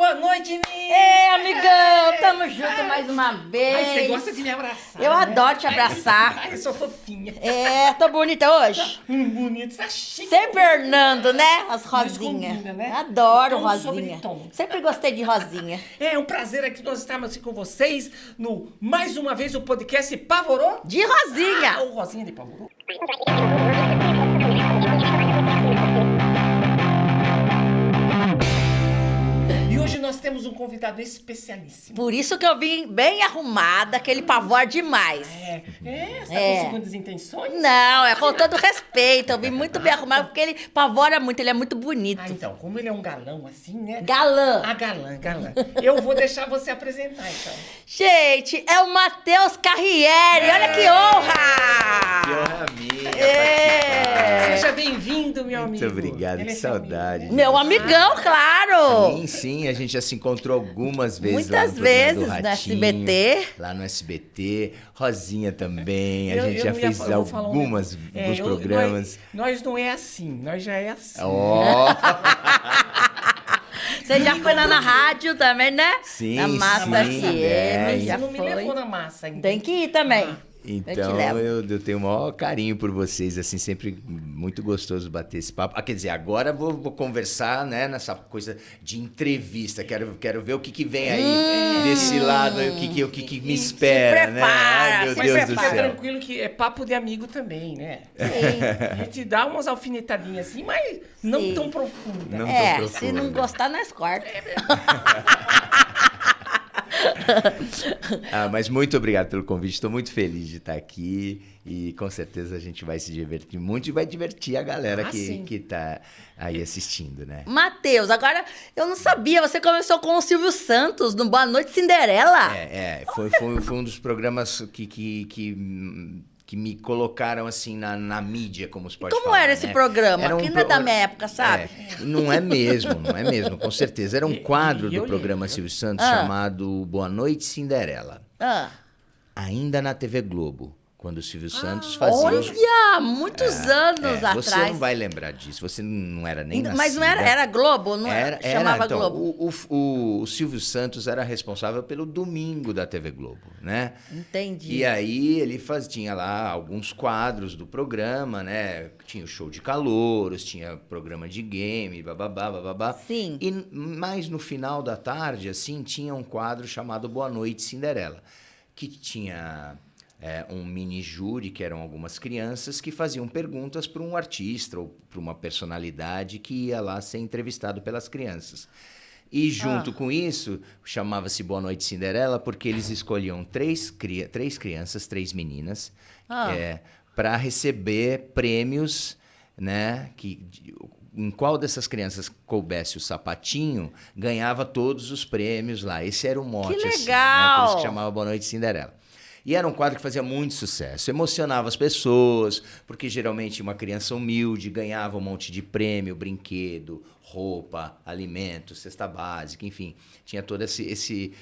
Boa noite, Nini! Ei, amigão, tamo junto mais uma vez. Ai, você gosta de me abraçar, Eu né? adoro te abraçar. Ai, eu sou fofinha. É, tô bonita hoje? Bonito, tá chique. Sempre ornando, né? As rosinhas. combina, né? Adoro Tom rosinha. sobre tom. Sempre gostei de rosinha. É um prazer aqui nós estarmos aqui com vocês no, mais uma vez, o podcast Pavorô. De rosinha. Ah, o Rosinha de Pavorô. E hoje nós temos um convidado especialíssimo. Por isso que eu vim bem arrumada, aquele pavor demais. Você tá com segundas intenções? Não, é com todo respeito. Eu vim muito bem arrumada porque ele pavora muito, ele é muito bonito. Ah, então, como ele é um galão assim, né? Galã. Ah, galã. Eu vou deixar você apresentar, então. Gente, é o Matheus Carriere. Olha que honra! Que honra minha. É. Seja bem-vindo, meu amigo. Muito obrigado, Ele que é seu saudade. amigo, né? Meu amigão, claro. Sim, a gente já se encontrou algumas vezes Muitas lá no programa vezes do no Ratinho, SBT. Lá no SBT, Rosinha também, Eu a gente já não ia fez falar- eu vou falar um alguns negócio. programas. Nós não é assim, nós já é assim. Ó, Você já foi lá na rádio também, né? Sim, Na Massa sim, FM, é. já Você não me foi. levou na massa ainda. Tem que ir também. Eu te então levo. eu tenho o maior carinho por vocês, assim, sempre muito gostoso bater esse papo. Ah, quer dizer, agora vou conversar, né, nessa coisa de entrevista, quero ver o que vem aí desse lado, aí, o que me espera, né? prepara, Ai, meu se Deus do Fica céu. tranquilo que é papo de amigo também, né? A gente dá umas alfinetadinhas assim, mas não Sim. tão profunda. Não É, tô se profundo. não gostar, nós corta. Ah, mas muito obrigado pelo convite, estou muito feliz de estar aqui e com certeza a gente vai se divertir muito e vai divertir a galera sim. que tá aí assistindo, né? Matheus, agora eu não sabia, você começou com o Silvio Santos no Boa Noite Cinderela. Foi um dos programas que me colocaram assim na mídia, como se pode Como falar, era esse né? programa? Era um Que não é da minha época, sabe? Não é mesmo, com certeza. Era um quadro eu do programa lembro. Silvio Santos Ah. chamado Boa Noite Cinderela, Ah. ainda na TV Globo, quando o Silvio Santos fazia... Olha, muitos anos atrás. Você não vai lembrar disso, você não era nem nascida. Mas não era Globo? Não chamava então, Globo? o Silvio Santos era responsável pelo domingo da TV Globo, né? Entendi. E aí ele tinha lá alguns quadros do programa, né? Tinha o show de calouros, tinha programa de game, bababá. Sim. Mas no final da tarde, assim, tinha um quadro chamado Boa Noite Cinderela, que tinha... um mini júri, que eram algumas crianças que faziam perguntas para um artista ou para uma personalidade que ia lá ser entrevistado pelas crianças. E junto com isso, chamava-se Boa Noite Cinderela, porque eles escolhiam três crianças, três meninas, para receber prêmios, né, em qual dessas crianças coubesse o sapatinho, ganhava todos os prêmios lá. Esse era o mote, Que assim, legal! né? Por isso que chamava Boa Noite Cinderela. E era um quadro que fazia muito sucesso, emocionava as pessoas, porque geralmente uma criança humilde ganhava um monte de prêmio, brinquedo, roupa, alimento, cesta básica, enfim. Tinha todo esse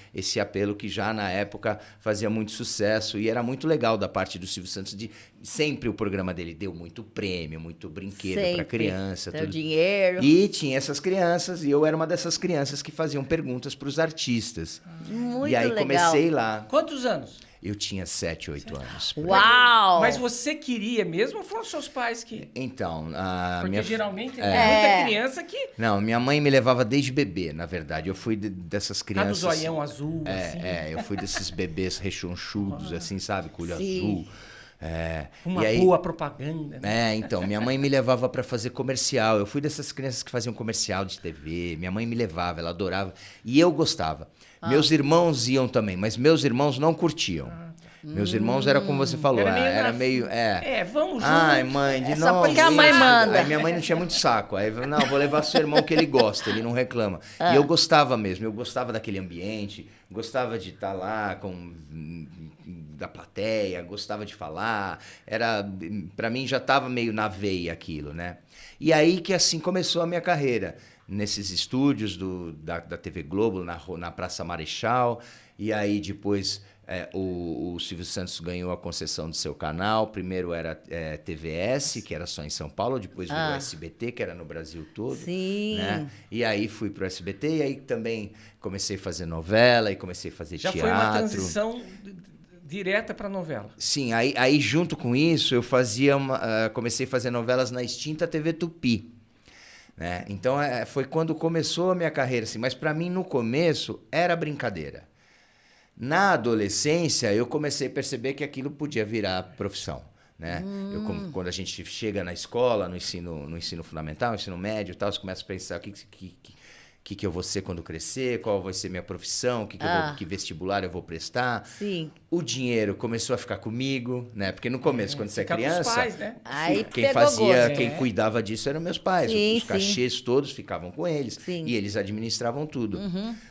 apelo que já na época fazia muito sucesso e era muito legal da parte do Silvio Santos de sempre o programa dele deu muito prêmio, muito brinquedo para criança. Deu tudo. dinheiro. E tinha essas crianças e eu era uma dessas crianças que faziam perguntas para os artistas. Muito e aí legal. comecei lá. Quantos anos? Eu tinha 7, 8 anos. Uau! Mas você queria mesmo ou foram seus pais que... Então, a Porque minha... geralmente tem muita criança que... Não, minha mãe me levava desde bebê, na verdade. Eu fui dessas Tá do crianças... zoião azul, assim. eu fui desses bebês rechonchudos, assim, sabe? Com olho azul. Uma E aí- boa propaganda. Né? Então, minha mãe me levava para fazer comercial. Eu fui dessas crianças que faziam comercial de TV. Minha mãe me levava, ela adorava. E eu gostava. Meus irmãos iam também, mas meus irmãos não curtiam. Meus irmãos era como você falou, Era meio... vamos juntos. Ai, mãe, de só novo. porque a mãe manda. Aí minha mãe não tinha muito saco. Aí, não, vou levar seu irmão que ele gosta, ele não reclama. E eu gostava mesmo, eu gostava daquele ambiente, gostava de estar lá da plateia, gostava de falar. Pra mim já estava meio na veia aquilo, né? E aí que assim começou a minha carreira. Nesses estúdios da TV Globo, na Praça Marechal. E aí depois O Silvio Santos ganhou a concessão do seu canal. Primeiro era TVS, que era só em São Paulo. Depois veio o SBT, que era no Brasil todo. Sim. Né? E aí fui pro SBT. E aí também comecei a fazer novela e comecei a fazer teatro. Já foi uma transição direta para novela. Sim, aí junto com isso eu comecei a fazer novelas na extinta TV Tupi. Né? Então foi quando começou a minha carreira. Assim, mas para mim no começo era brincadeira. Na adolescência, eu comecei a perceber que aquilo podia virar profissão, né? Quando a gente chega na escola, no ensino fundamental, no ensino médio e tal, você começa a pensar o que eu vou ser quando crescer, qual vai ser minha profissão, que vestibular eu vou prestar. Sim. O dinheiro começou a ficar comigo, né? Porque no começo, quando você é criança, os pais, né? Aí quem cuidava disso eram meus pais. Sim, Os cachês todos ficavam com eles. Sim. E eles administravam tudo.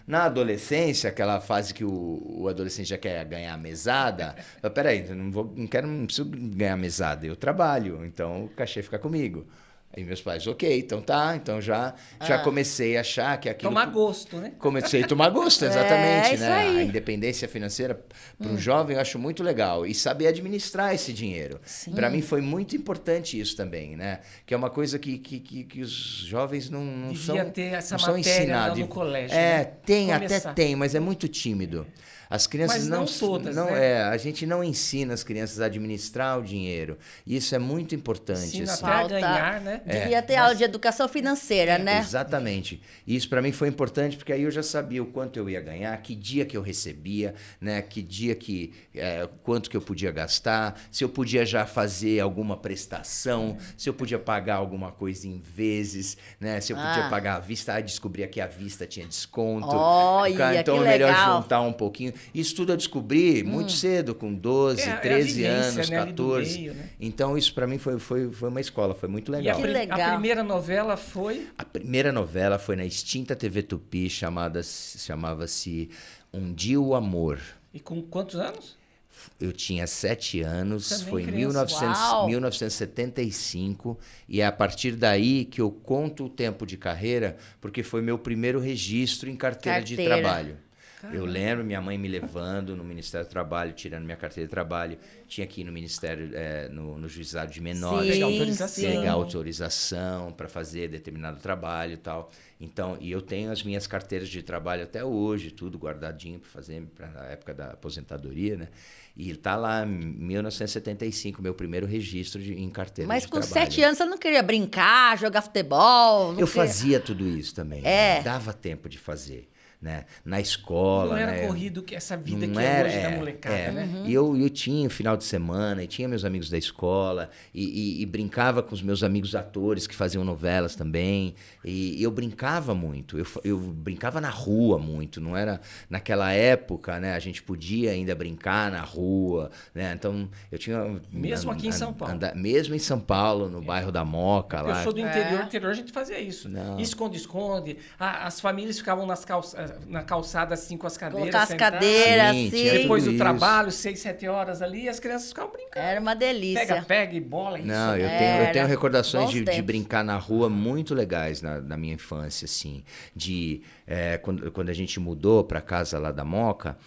Na adolescência, aquela fase que o adolescente já quer ganhar mesada, peraí, não preciso ganhar mesada, eu trabalho, então o cachê fica comigo. Aí meus pais, ok, então tá, então já comecei a achar que aquilo... Tomar gosto, né? Comecei a tomar gosto, exatamente, isso né? aí. A independência financeira para um jovem eu acho muito legal. E saber administrar esse dinheiro. Para mim foi muito importante isso também, né? Que é uma coisa que os jovens não são ter essa não são matéria ensinados. no colégio, né? Começar. Até tem, mas é muito tímido. As crianças Mas não todas, né? A gente não ensina as crianças a administrar o dinheiro. E isso é muito importante. Ensina assim. até a ganhar, né? Devia ter aula de educação financeira, né? Exatamente. E isso para mim foi importante, porque aí eu já sabia o quanto eu ia ganhar, que dia que eu recebia, né? Que dia quanto que eu podia gastar, se eu podia já fazer alguma prestação, se eu podia pagar alguma coisa em vezes, né? Se eu podia pagar à vista. Aí descobria que à vista tinha desconto. Olha, então que é melhor legal. juntar um pouquinho. Isso tudo eu descobri muito cedo, com 12, a 13 vivência, anos, né, ali do 14. meio, né? Então isso para mim foi uma escola, foi muito E legal. Que legal. a primeira novela foi... A primeira novela foi na extinta TV Tupi, chamava-se Um Dia o Amor. E com quantos anos? Eu tinha 7 anos, Também foi em criança. 1975, e é a partir daí que eu conto o tempo de carreira, porque foi meu primeiro registro em carteira de trabalho. Eu lembro minha mãe me levando no Ministério do Trabalho, tirando minha carteira de trabalho. Tinha que ir no Ministério, no Juizado de Menores. Pegar autorização. Pegar autorização para fazer determinado trabalho e tal. Então, e eu tenho as minhas carteiras de trabalho até hoje, tudo guardadinho para fazer para a época da aposentadoria, né? E está lá, em 1975, meu primeiro registro em carteira Mas de com trabalho. 7 anos você não queria brincar, jogar futebol? Eu fazia tudo isso também. É. Dava tempo de fazer. Né? Na escola. Não era né? corrido essa vida Não que era, é hoje da molecada, né? E eu tinha o final de semana, e tinha meus amigos da escola, e brincava com os meus amigos atores que faziam novelas também. E eu brincava muito. Eu brincava na rua muito. Não era naquela época, né? A gente podia ainda brincar na rua, né? Então eu tinha. Mesmo aqui em São Paulo. Mesmo em São Paulo, no bairro da Moca. Eu lá. sou do interior a gente fazia isso. Não. Esconde-esconde. As famílias ficavam na calçada assim com as cadeiras. Colocar as sentadas. cadeiras, Sim, assim. tinha Depois tudo do isso. trabalho, 6, 7 horas ali, e as crianças ficavam brincando. Era uma delícia. Pega e bola. Isso. Não, eu Era. tenho recordações Bons de tempos. brincar na rua muito legais na minha infância, assim. Quando a gente mudou para casa lá da Moca,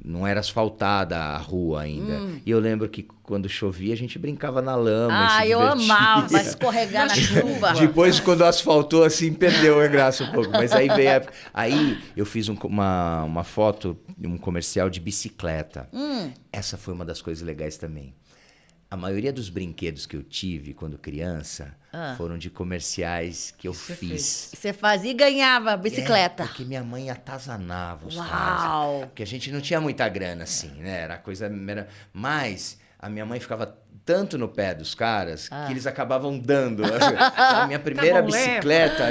não era asfaltada a rua ainda. E eu lembro que quando chovia, a gente brincava na lama. e se Eu divertia. amava escorregar na chuva. Depois, quando asfaltou, assim, perdeu a graça um pouco. Mas aí veio a época. Aí eu fiz uma foto, um comercial de bicicleta. Essa foi uma das coisas legais também. A maioria dos brinquedos que eu tive quando criança foram de comerciais que eu fiz. Você fazia e ganhava bicicleta. Porque minha mãe atazanava os Uau! caras. Porque a gente não tinha muita grana assim, né? Era coisa... Mas a minha mãe ficava tanto no pé dos caras que eles acabavam dando. A minha primeira bom, bicicleta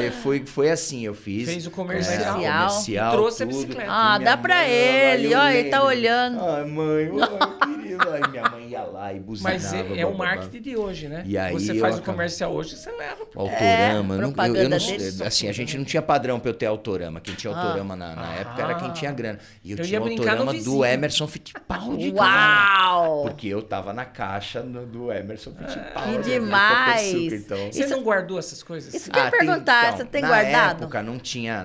foi assim, eu fiz. Fez o comercial. Comercial, E trouxe a tudo. bicicleta. Dá pra ele. Olha, ele tá olhando. Ai, mãe, eu queria fazendo. Aí minha mãe ia lá e buzinava. Mas é o marketing de hoje, né? E aí você faz o comercial hoje, você leva. Autorama. propaganda eu não, deles. assim, a gente não tinha padrão pra eu ter Autorama. Quem tinha Autorama na época era quem tinha grana. E eu Eu tinha ia o brincar no Autorama vizinho. do Emerson Fittipaldi, cara. Uau! Porque eu tava na caixa do Emerson Fittipaldi. Que ali, demais! Copa Açúcar, então. Você não guardou essas coisas? Isso que eu ia perguntar, você tem na guardado? época não tinha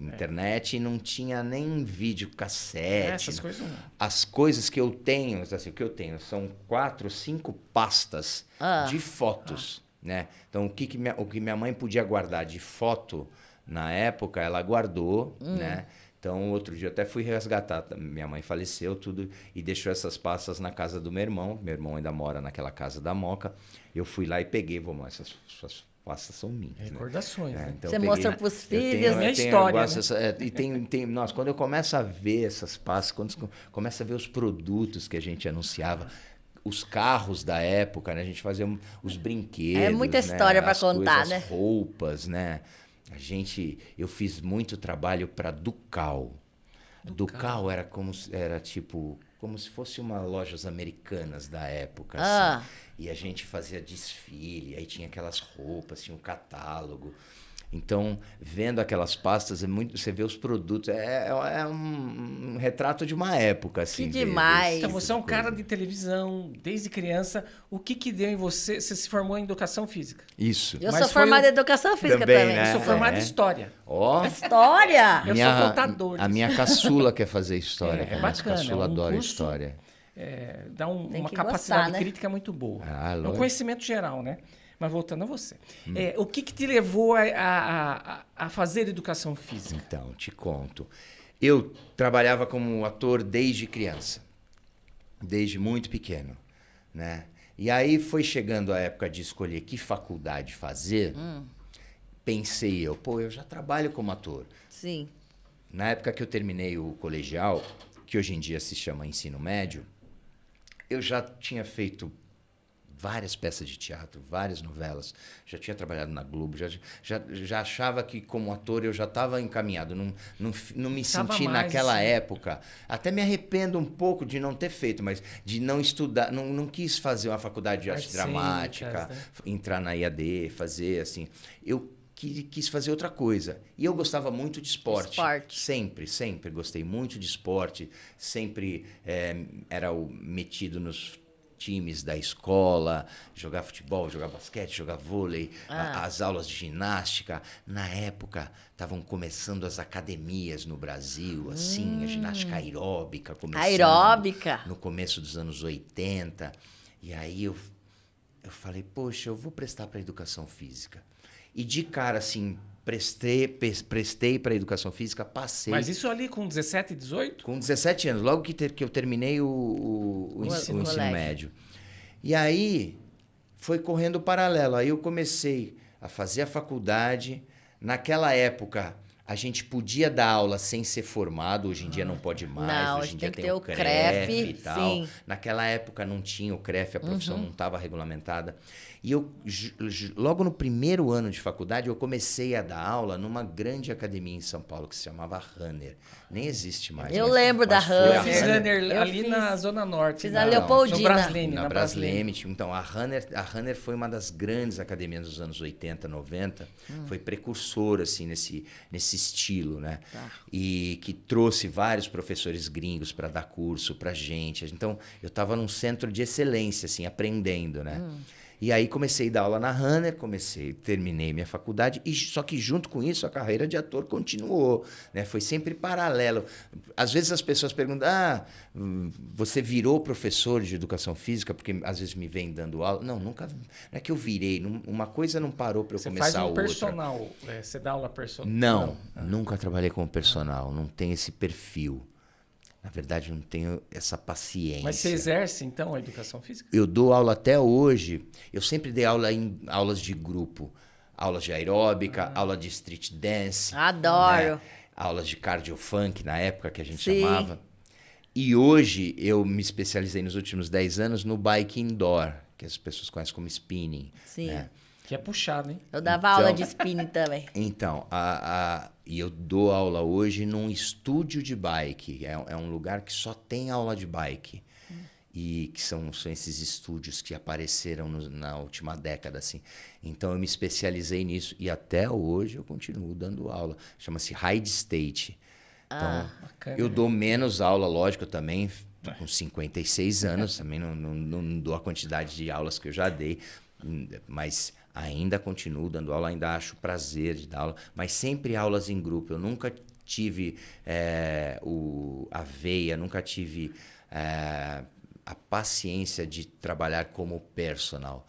internet, não tinha nem vídeo cassete. Essas coisas não. As coisas que eu tenho, assim, o que eu tenho são 4, 5 pastas de fotos, né? Então, o que minha mãe podia guardar de foto na época, ela guardou, né? Então, outro dia eu até fui resgatar. Minha mãe faleceu, tudo, e deixou essas pastas na casa do meu irmão. Meu irmão ainda mora naquela casa da Moca. Eu fui lá e peguei, essas suas pastas são minhas. Recordações, né? Então Você eu mostra peguei- pros eu filhos. tenho- Minha eu tenho- história, eu gosto né? dessa- e nossa, quando eu começo a ver essas pastas, quando começa a ver os produtos que a gente anunciava, os carros da época, né? A gente fazia os brinquedos, É muita história pra as contar, coisas, né? as roupas, né? Eu fiz muito trabalho para Ducal. Ducal era como se fosse uma lojas americanas da época, assim. E a gente fazia desfile, aí tinha aquelas roupas, tinha um catálogo. Então, vendo aquelas pastas, você vê os produtos, é um retrato de uma época, assim. Que demais! Então, você é um cara de televisão desde criança. O que deu em você? Você se formou em educação física. Isso. Eu Mas sou foi formada o- em educação física Também, também. né? Eu sou formado É. em história. Ó, História! Eu sou contador. a minha caçula quer fazer história. É a bacana, caçula é um adora curso- história. Dá Tem uma que capacidade gostar, né? crítica muito boa. Ah, No lógico. conhecimento geral, né? Mas voltando a você. O que te levou a fazer educação física? Então, te conto. Eu trabalhava como ator desde criança, desde muito pequeno, né? E aí foi chegando a época de escolher que faculdade fazer. Pensei eu já trabalho como ator. Sim. Na época que eu terminei o colegial, que hoje em dia se chama ensino médio, eu já tinha feito várias peças de teatro, várias novelas, já tinha trabalhado na Globo, já achava que como ator eu já estava encaminhado, não me Tava senti mais, naquela assim. época. Até me arrependo um pouco de não ter feito, mas de não estudar, não quis fazer uma faculdade de arte Artes dramática, cênicas, né? entrar na IAD, fazer assim. Eu quis fazer outra coisa. E eu gostava muito de esporte. Esporte. Sempre gostei muito de esporte. Sempre era metido nos times da escola, jogar futebol, jogar basquete, jogar vôlei, as aulas de ginástica. Na época, estavam começando as academias no Brasil, assim, a ginástica aeróbica começando. Aeróbica. No começo dos anos 80. E aí eu falei, poxa, eu vou prestar para educação física. E de cara, assim, prestei para educação física, passei. Mas isso ali com 17, 18? Com 17 anos, logo que eu terminei o ensino colégio. médio. E aí, foi correndo paralelo. Aí eu comecei a fazer a faculdade. Naquela época, a gente podia dar aula sem ser formado. Hoje em dia não pode mais. Não, Hoje em tem dia que tem ter o o CREF CREF, e tal. sim. Naquela época não tinha o CREF, a profissão não estava regulamentada. E eu, logo no primeiro ano de faculdade, eu comecei a dar aula numa grande academia em São Paulo que se chamava Runner. Nem existe mais. Eu mas- lembro da mas foi a Eu Runner. fiz Runner. runner Eu ali fiz- na Zona Norte. fiz na- a Leopoldina. No Brasleme, Na na Brasleme. Então, a Runner foi uma das grandes academias dos anos 80, 90. Foi precursor, assim, nesse estilo, né? Tá. E que trouxe vários professores gringos para dar curso pra gente. Então, eu estava num centro de excelência, assim, aprendendo, né? E aí comecei a dar aula na Runner, terminei minha faculdade, só que junto com isso a carreira de ator continuou, né? Foi sempre paralelo. Às vezes as pessoas perguntam, você virou professor de educação física? Porque às vezes me vem dando aula. Não, nunca, não é que eu virei, uma coisa não parou para eu Você começar faz a um outra. personal. Você dá aula personal. Não, nunca trabalhei como personal, não tenho esse perfil. Na verdade, não tenho essa paciência. Mas você exerce, então, a educação física? Eu dou aula até hoje. Eu sempre dei aula em aulas de grupo. Aulas de aeróbica, aula de street dance. Adoro. né? Aulas de cardio funk, na época que a gente Sim. chamava. E hoje eu me especializei nos últimos 10 anos no bike indoor, que as pessoas conhecem como spinning. Sim. né? Que é puxado, hein? Eu dava Então- aula de spinning também. Então, e eu dou aula hoje num estúdio de bike. É um lugar que só tem aula de bike. e que são esses estúdios que apareceram na última década, assim. Então eu me especializei nisso e até hoje eu continuo dando aula. Chama-se High State. Então, Bacana, eu né? dou menos aula, lógico, eu também, com 56 anos, também não dou a quantidade de aulas que eu já dei, mas ainda continuo dando aula, ainda acho prazer de dar aula, mas sempre aulas em grupo. Eu nunca tive a veia, nunca tive a paciência de trabalhar como personal.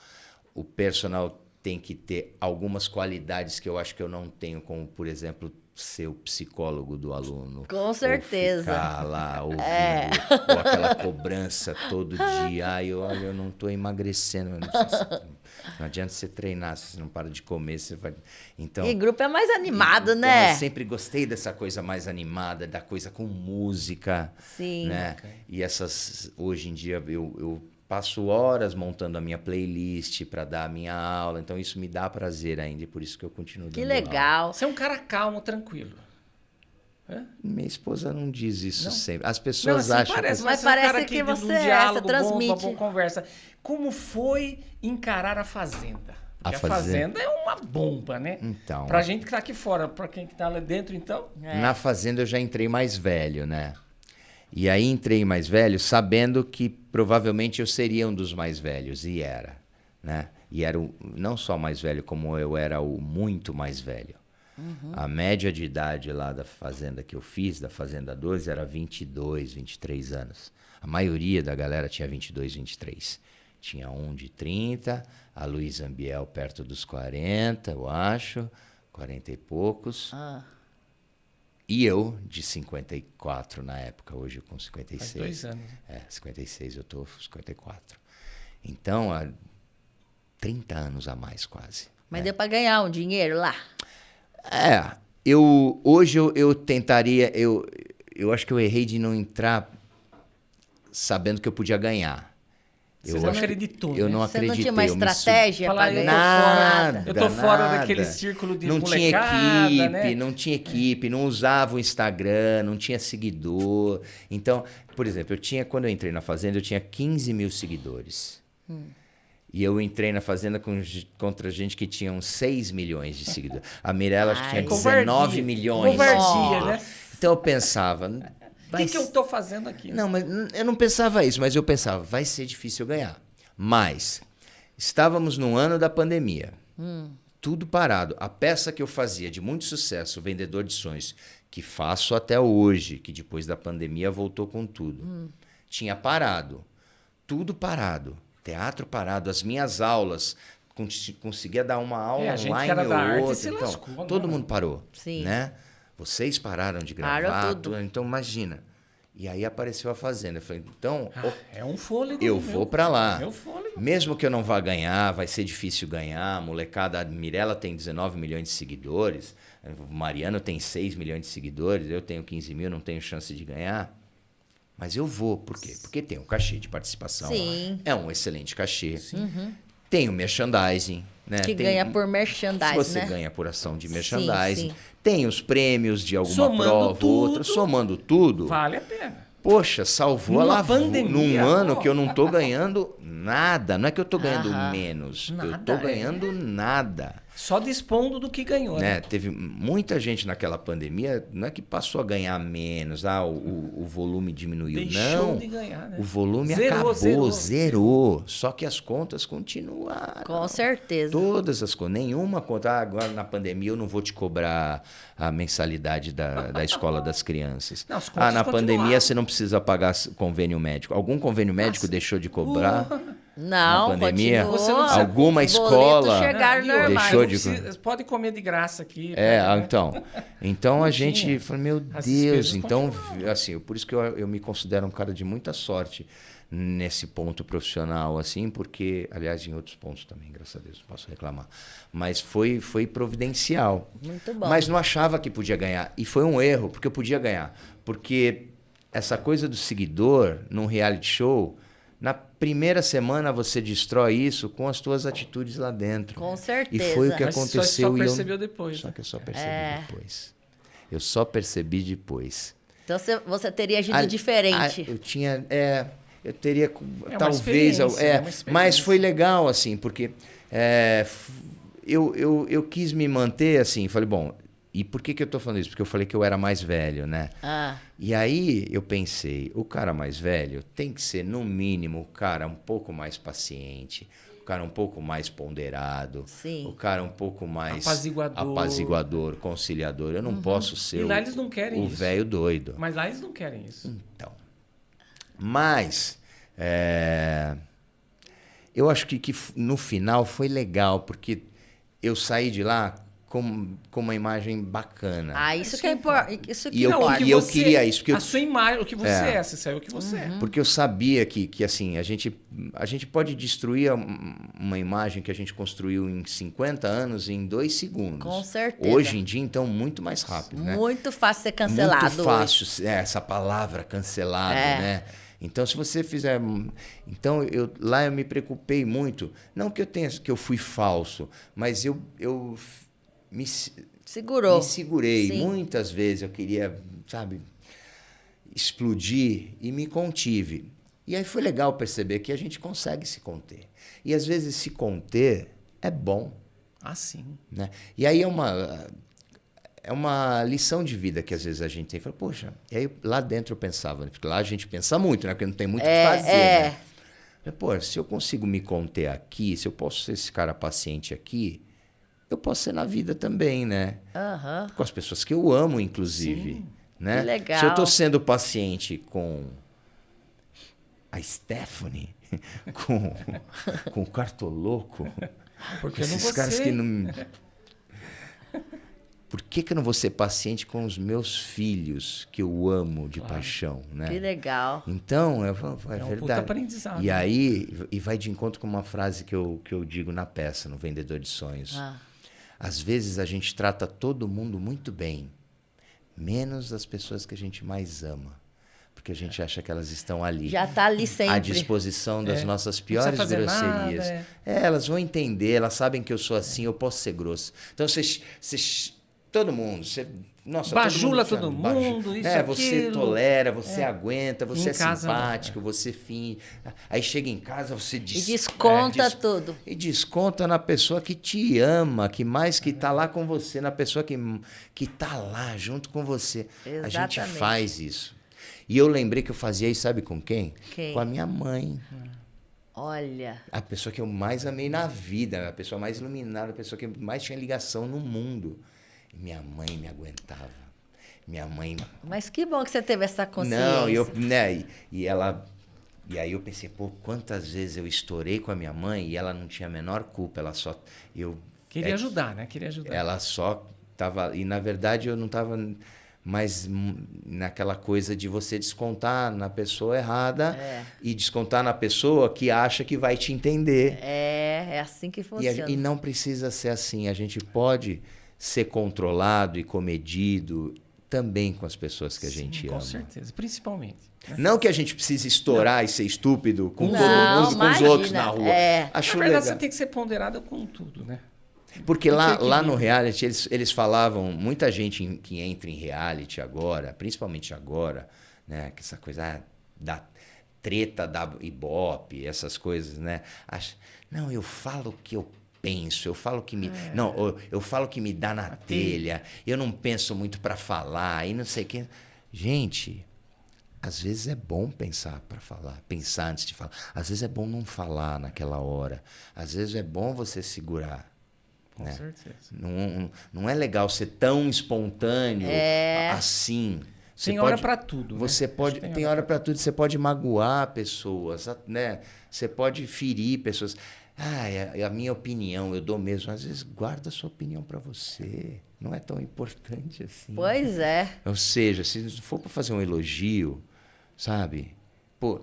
O personal tem que ter algumas qualidades que eu acho que eu não tenho, como, por exemplo, ser o psicólogo do aluno. Com certeza. Ou ficar lá ouvindo, ou aquela cobrança todo dia. Ai, olha, eu não estou emagrecendo. Não adianta você treinar, se você não para de comer, você vai... Então, E grupo é mais animado, então, né? eu sempre gostei dessa coisa mais animada, da coisa com música. Sim. Né? E hoje em dia, eu passo horas montando a minha playlist para dar a minha aula. Então, isso me dá prazer ainda. E por isso que eu continuo dando Que aula. legal. Você é um cara calmo, tranquilo. Minha esposa não diz isso Não? sempre. As Não, pessoas assim acham parece, que... Mas você é um cara parece que de um você é, diálogo você transmite. bom, uma boa conversa. Como foi encarar a Fazenda? Porque a Fazenda é uma bomba, né? Então, Pra gente que tá aqui fora, pra quem que tá lá dentro, então... na Fazenda eu já entrei mais velho, né? E aí entrei mais velho sabendo que provavelmente eu seria um dos mais velhos. E era, né? E era não só mais velho, como eu era o muito mais velho. A média de idade lá da Fazenda que eu fiz, da Fazenda 12, era 22, 23 anos. A maioria da galera tinha 22, 23. Tinha um de 30, a Luísa Ambiel perto dos 40, eu acho, 40 e poucos. E eu, de 54 na época, hoje com 56. Faz 2 anos. 56, eu tô com 54. Então, há 30 anos a mais quase. Mas deu pra ganhar um dinheiro lá. Hoje eu tentaria, eu acho que eu errei de não entrar sabendo que eu podia ganhar. Você não acreditou, Eu né? não Você não acreditei. tinha uma eu me estratégia Falar, pra eu tô ganhar? Nada. Eu tô fora nada. daquele círculo de não tinha molecada, equipe, né? não tinha equipe, não usava o Instagram, não tinha seguidor. Então, por exemplo, quando eu entrei na Fazenda, eu tinha 15 mil seguidores. E eu entrei na Fazenda contra gente que tinha uns 6 milhões de seguidores. A Mirella acho que tinha Ai. 19 Covardia. milhões. Covardia, né? Então eu pensava... O que eu tô fazendo aqui? Não, mas eu não pensava isso, mas eu pensava, vai ser difícil eu ganhar. Mas estávamos no ano da pandemia. Tudo parado. A peça que eu fazia de muito sucesso, o Vendedor de Sonhos, que faço até hoje, que depois da pandemia voltou com tudo. Tinha parado. Tudo parado. Teatro parado. As minhas aulas, conseguia dar uma aula a gente online que era da ou arte outra. se Então, lascou, né? todo mundo parou. Sim. Né? Vocês pararam de Parou gravar. tudo. Então, imagina. E aí apareceu a Fazenda. Eu falei, então... É um fôlego. Eu meu. vou pra lá. É um fôlego. Mesmo que eu não vá ganhar, vai ser difícil ganhar. A molecada, a Mirella tem 19 milhões de seguidores, o Mariano tem 6 milhões de seguidores, eu tenho 15 mil, não tenho chance de ganhar. Mas eu vou, por quê? Porque tem um cachê de participação. Sim. É um excelente cachê. Tem o merchandising. Né? Que Tem, ganha por merchandising, se você né? ganha por ação de merchandising. sim. Tem os prêmios de alguma Somando prova ou outra. tudo, Somando tudo. Vale a pena. Poxa, salvou Numa a lavoura. pandemia, Num ano ó. que eu não tô ganhando nada. Não é que eu tô ganhando Aham. menos. Eu Nada, tô ganhando nada. Só dispondo do que ganhou, né? Né? Teve muita gente naquela pandemia, não é que passou a ganhar menos, o volume diminuiu. Deixou não, de ganhar, né? o volume Zerou, acabou, zerou. zerou. Só que as contas continuaram. Com certeza. Todas as contas. Nenhuma conta. Agora na pandemia eu não vou te cobrar a mensalidade da escola das crianças. Não, as contas na pandemia continuaram. você não precisa pagar convênio médico. Algum convênio médico deixou de cobrar? Não, Na pandemia, continua. Você não precisa- alguma Os boletos escola chegaram E outra, normais. deixou não de- precisa- Pode comer de graça aqui. É, pega, né? então a Não gente tinha. falou, meu As Deus, despesas então, continuaram. assim, por isso que eu me considero um cara de muita sorte nesse ponto profissional, assim, porque, aliás, em outros pontos também, graças a Deus, não posso reclamar, mas foi providencial. Muito bom. Mas não achava que podia ganhar, e foi um erro, porque eu podia ganhar, porque essa coisa do seguidor num reality show, na primeira semana você destrói isso com as tuas atitudes lá dentro. Com E certeza. foi o que Mas aconteceu. só e eu- percebeu depois. Só né? que eu só percebi depois. Eu só percebi depois. Então você teria agido Ah, diferente. eu tinha... eu teria uma talvez... experiência, é uma experiência. Mas foi legal, assim, porque eu quis me manter assim, falei, bom, e por que eu tô falando isso? Porque eu falei que eu era mais velho, né? E aí eu pensei, o cara mais velho tem que ser, no mínimo, o cara um pouco mais paciente, o cara um pouco mais ponderado, Sim. o cara um pouco mais apaziguador, conciliador. Eu não posso ser E lá eles não querem o isso. velho doido. Mas lá eles não querem isso. Então, mas eu acho que no final foi legal, porque eu saí de lá com uma imagem bacana. Isso que é importante. Isso que E eu importa. queria isso. Porque a sua imagem, o que você é, você saiu o que você é. Porque eu sabia que assim, a gente pode destruir uma imagem que a gente construiu em 50 anos em 2 segundos. Com certeza. Hoje em dia, então, muito mais rápido, né? Muito fácil ser cancelado. Muito fácil, essa palavra cancelado, né? Então, se você fizer... Então, lá eu me preocupei muito. Não que eu fui falso, mas eu me segurei. Sim. Muitas vezes eu queria, sabe, explodir e me contive. E aí foi legal perceber que a gente consegue se conter. E às vezes se conter é bom. Sim. Né? E aí é uma lição de vida que às vezes a gente tem. Fala, poxa, e aí lá dentro eu pensava, porque lá a gente pensa muito, né? Porque não tem muito o que fazer, né? Pô, se eu consigo me conter aqui, se eu posso ser esse cara paciente aqui, eu posso ser na vida também, né? Com as pessoas que eu amo, inclusive. Sim. Né? Que legal. Se eu tô sendo paciente com a Stephanie, com o Cartoloco, porque esses caras que não... Por que eu não vou ser paciente com os meus filhos, que eu amo de paixão, né? Que legal. Então, é um verdade. puta aprendizado. E aí, vai de encontro com uma frase que eu digo na peça, no Vendedor de Sonhos. Às vezes a gente trata todo mundo muito bem, menos as pessoas que a gente mais ama. Porque a gente acha que elas estão ali. Já tá ali sempre. À disposição das nossas piores fazer grosserias. nada, elas vão entender, elas sabem que eu sou assim, eu posso ser grosso. Então, todo mundo, bajula todo mundo, isso, você aquilo. tolera, você aguenta, você é casa, simpático, você finge. Aí chega em casa, você E desconta tudo. E desconta na pessoa que te ama, que tá lá com você, na pessoa que tá lá junto com você. Exatamente. A gente faz isso. E eu lembrei que eu fazia isso, sabe com quem? Quem? Com a minha mãe. Olha. A pessoa que eu mais amei na vida, a pessoa mais iluminada, a pessoa que mais tinha ligação no mundo. E minha mãe me aguentava. Minha mãe... Mas que bom que você teve essa consciência. Não, e aí eu pensei, pô, quantas vezes eu estourei com a minha mãe e ela não tinha a menor culpa, ela só... Queria ajudar, né? Queria ajudar. Ela só estava... E, na verdade, eu não estava mais naquela coisa de você descontar na pessoa errada e descontar na pessoa que acha que vai te entender. É assim que funciona. E não precisa ser assim. A gente pode ser controlado e comedido também com as pessoas que a gente ama. Com certeza, principalmente. Não que a gente precise estourar e ser estúpido com todo mundo, com os imagina. outros na rua. Acho Na verdade, legal. você tem que ser ponderado com tudo, né? Porque lá no reality, eles falavam, muita gente que entra em reality agora, principalmente agora, né, que essa coisa da treta da Ibope, essas coisas, né? Não, eu falo o que eu penso, eu falo que me... Não, eu falo que me dá na telha, eu não penso muito para falar, e não sei o quê. Gente, às vezes é bom pensar para falar, pensar antes de falar. Às vezes é bom não falar naquela hora. Às vezes é bom você segurar. Com certeza. Não é legal ser tão espontâneo assim. Tem hora para tudo. Você né? pode, tem hora para tudo. Você pode magoar pessoas, né? Você pode ferir pessoas. É a minha opinião, eu dou mesmo. Às vezes guarda a sua opinião para você. Não é tão importante assim. Pois é. Ou seja, se for para fazer um elogio, sabe? Pô,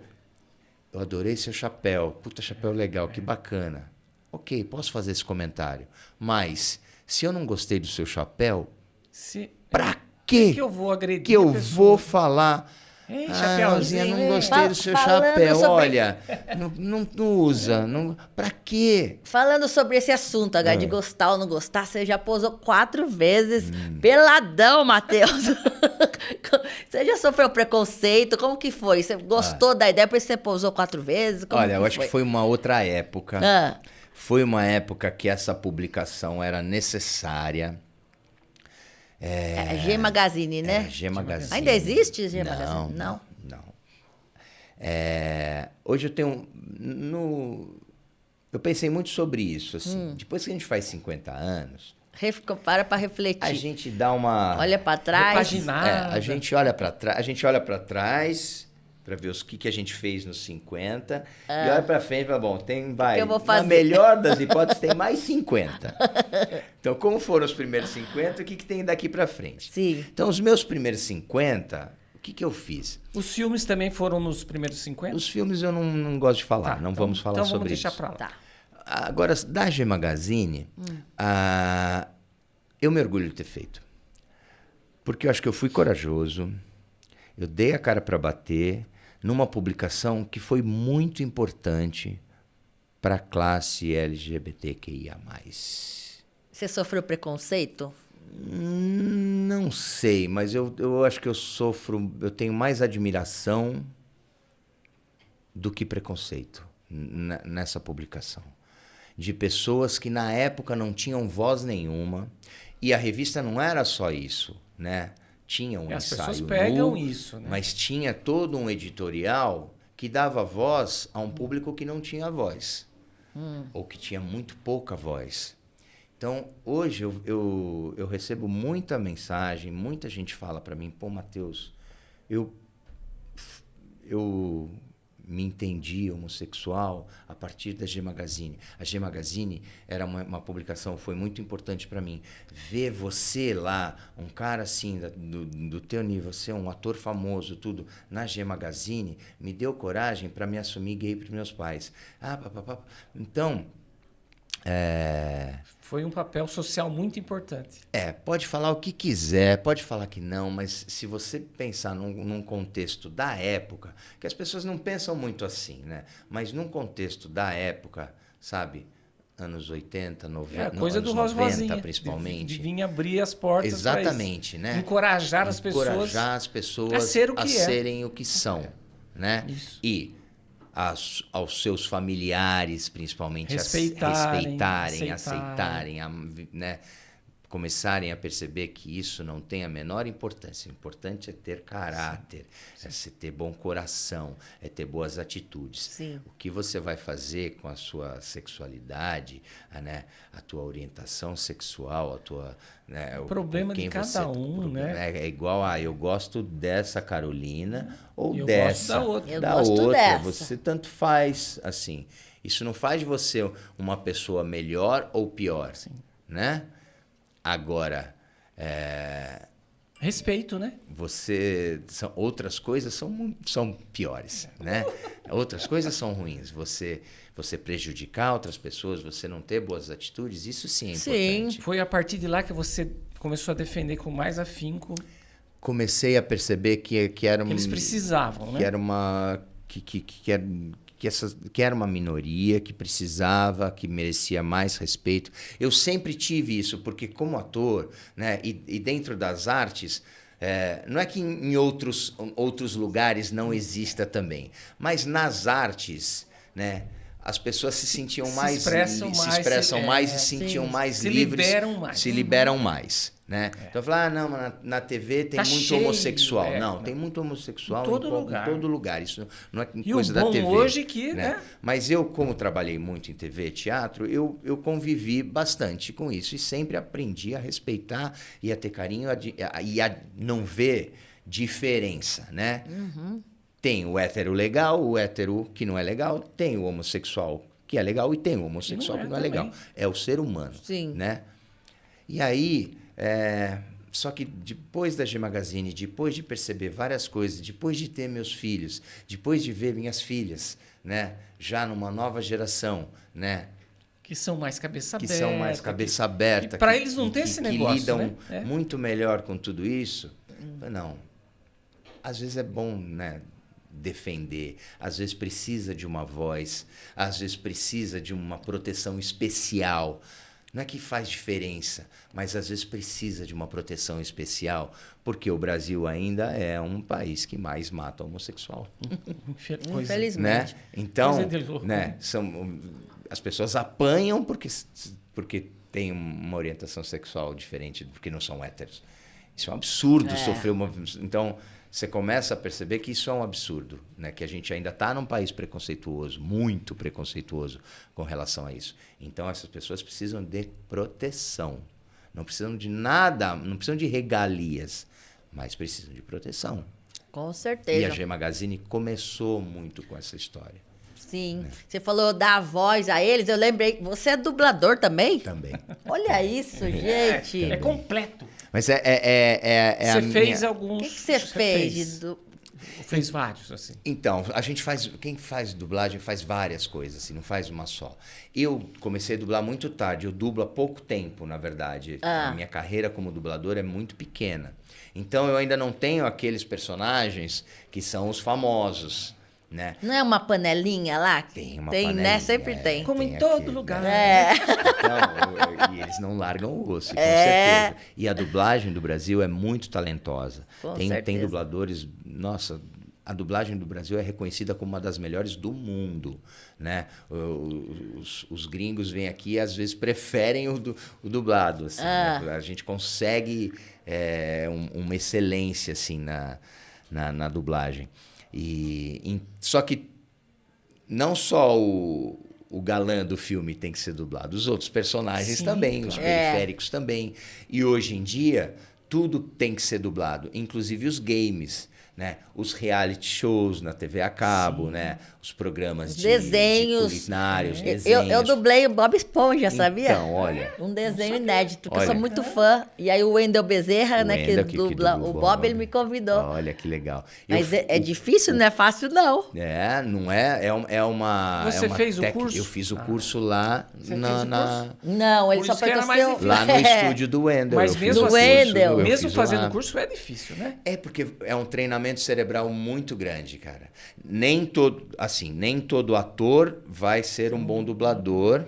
eu adorei seu chapéu. Puta, chapéu legal, que bacana. Ok, posso fazer esse comentário. Mas, se eu não gostei do seu chapéu, pra quê que eu vou agredir que eu vou falar? Ei, Ah, chapéuzinho. Rosinha, não gostei do seu Falando chapéu. sobre- Olha, não usa. Não... Pra quê? Falando sobre esse assunto, H, de gostar ou não gostar, você já posou 4 vezes peladão, Matheus. Você já sofreu preconceito? Como que foi? Você gostou da ideia, por isso você posou 4 vezes? Como Olha, eu acho que foi uma outra época. Ah, Foi uma época que essa publicação era necessária. é G Magazine, né? É, G Magazine. Ainda existe G Não, Magazine? não. Hoje eu tenho... Eu pensei muito sobre isso. Assim. Depois que a gente faz 50 anos, Para pra refletir. a gente dá uma... Olha pra trás. Repaginar. a gente olha para trás, para ver o que a gente fez nos 50 e olha para frente e fala, bom, eu vou na fazer? melhor das hipóteses tem mais 50. Então, como foram os primeiros 50, o que tem daqui para frente? Sim. Então, os meus primeiros 50, o que eu fiz? Os filmes também foram nos primeiros 50? Os filmes eu não gosto de falar, Tá, não então- vamos falar então sobre vamos deixar isso. pra lá. Tá. Agora, da G Magazine, eu me orgulho de ter feito. Porque eu acho que eu fui corajoso, eu dei a cara para bater numa publicação que foi muito importante para a classe LGBTQIA+. Você sofreu preconceito? Não sei, mas eu acho que eu tenho mais admiração do que preconceito nessa publicação. De pessoas que na época não tinham voz nenhuma, e a revista não era só isso, né? Tinha um As ensaio pessoas pegam nu, isso, né? mas tinha todo um editorial que dava voz a um público que não tinha voz, ou que tinha muito pouca voz. Então, hoje eu recebo muita mensagem, muita gente fala para mim, pô, Matheus, eu me entendi homossexual a partir da G Magazine. A G Magazine era uma publicação, foi muito importante para mim. Ver você lá, um cara assim, do teu nível, você é um ator famoso, tudo, na G Magazine, me deu coragem para me assumir gay para meus pais. Então... Foi um papel social muito importante. Pode falar o que quiser, pode falar que não, mas se você pensar num contexto da época, que as pessoas não pensam muito assim, né? Mas num contexto da época, sabe? Anos 80, 90, É a coisa anos do 90, Rosinha, principalmente. de vir abrir as portas. Exatamente, né? Encorajar as pessoas a ser o que é. serem o que são, né? Isso. E aos seus familiares, principalmente, Respeitarem, aceitarem, né? Começarem a perceber que isso não tem a menor importância. O importante é ter caráter, é você ter bom coração, é ter boas atitudes. Sim. O que você vai fazer com a sua sexualidade, né? A tua orientação sexual, a tua... Né? Problema de cada um, né? É igual eu gosto dessa Carolina ou Eu dessa. gosto da outra. Eu da gosto outra. dessa. Você tanto faz, assim. Isso não faz de você uma pessoa melhor ou pior, né? Agora, Respeito, né? outras coisas são piores, né? Outras coisas são ruins. Você prejudicar outras pessoas, você não ter boas atitudes, isso sim é importante. Foi a partir de lá que você começou a defender com mais afinco Comecei a perceber que era que eles precisavam, né? que era uma que era uma minoria que precisava, que merecia mais respeito. Eu sempre tive isso, porque como ator, né, e dentro das artes, não é que em outros lugares não exista também, mas nas artes, né, as pessoas se sentiam se expressam mais e se sentiam mais se livres, se liberam mais. Né? Então, falar, não, mas na TV tem Tá muito cheio, homossexual. Não, tem muito homossexual em todo em todo lugar. Isso não é E coisa o da bom TV. hoje que, né? Mas eu, como trabalhei muito em TV e teatro, eu convivi bastante com isso. E sempre aprendi a respeitar e a ter carinho e a não ver diferença, né? Uhum. Tem o hétero legal, o hétero que não é legal. Tem o homossexual que é legal e tem o homossexual que não é legal. É o ser humano, Sim. né? E aí... Só que depois da G Magazine, depois de perceber várias coisas, depois de ter meus filhos, depois de ver minhas filhas, né, já numa nova geração, né, Que são mais cabeça aberta. que são mais cabeça aberta, para eles não tem esse negócio, que lidam né? muito melhor com tudo isso. Não, às vezes é bom, né, defender, às vezes precisa de uma voz, às vezes precisa de uma proteção especial. Não é que faz diferença, mas às vezes precisa de uma proteção especial, porque o Brasil ainda é um país que mais mata homossexual. Infelizmente. Né? Então, Coisa de louco. né, as pessoas apanham porque têm uma orientação sexual diferente, porque não são héteros. Isso é um absurdo sofrer uma... Então, você começa a perceber que isso é um absurdo, né? Que a gente ainda está num país preconceituoso, muito preconceituoso com relação a isso. Então, essas pessoas precisam de proteção. Não precisam de nada, não precisam de regalias, mas precisam de proteção. Com E certeza. a G Magazine começou muito com essa história. Sim. Você falou dar voz a eles, eu lembrei. Você é dublador também? Também. Olha isso, gente. É completo. Mas Você a fez minha... alguns... O que você fez? Fez vários, assim. Então, a gente faz... Quem faz dublagem faz várias coisas, assim, não faz uma só. Eu comecei a dublar muito tarde, eu dublo há pouco tempo, na verdade. A minha carreira como dublador é muito pequena. Então, eu ainda não tenho aqueles personagens que são os famosos, né? Não é uma panelinha lá? Tem uma Tem, panelinha, né? Sempre tem. Como tem em todo aquele, lugar. É. Então, e eles não largam o osso, com certeza. E a dublagem do Brasil é muito talentosa. Com Tem certeza. dubladores... Nossa, a dublagem do Brasil é reconhecida como uma das melhores do mundo, né? Os gringos vêm aqui e às vezes preferem o dublado. Assim, né? A gente consegue uma excelência assim, na dublagem. Só que não só o galã do filme tem que ser dublado, os outros personagens também, os periféricos também. E hoje em dia, tudo tem que ser dublado, inclusive os games, né? Os reality shows na TV a cabo, né? Os programas desenhos. de culinários, desenhos. Eu dublei o Bob Esponja, sabia? Então, olha... Um desenho inédito, que eu Olha. sou muito fã. E aí o Wendel Bezerra, O né, Wendel que que dubla dubla o Bob, ele me convidou. Olha que legal. Mas é difícil, não é fácil, não. Não é? É uma... Você fez o técnica. curso? Eu fiz o curso lá Você fez o curso? Não, ele Por só isso que era mais pertenceu... difícil. Lá no estúdio do Wendel. Mas eu mesmo fiz o assim, curso, Wendel. eu Mesmo fiz fazendo lá. o curso é difícil, né? É porque é um treinamento cerebral muito grande, cara. Nem todo ator vai ser um bom dublador,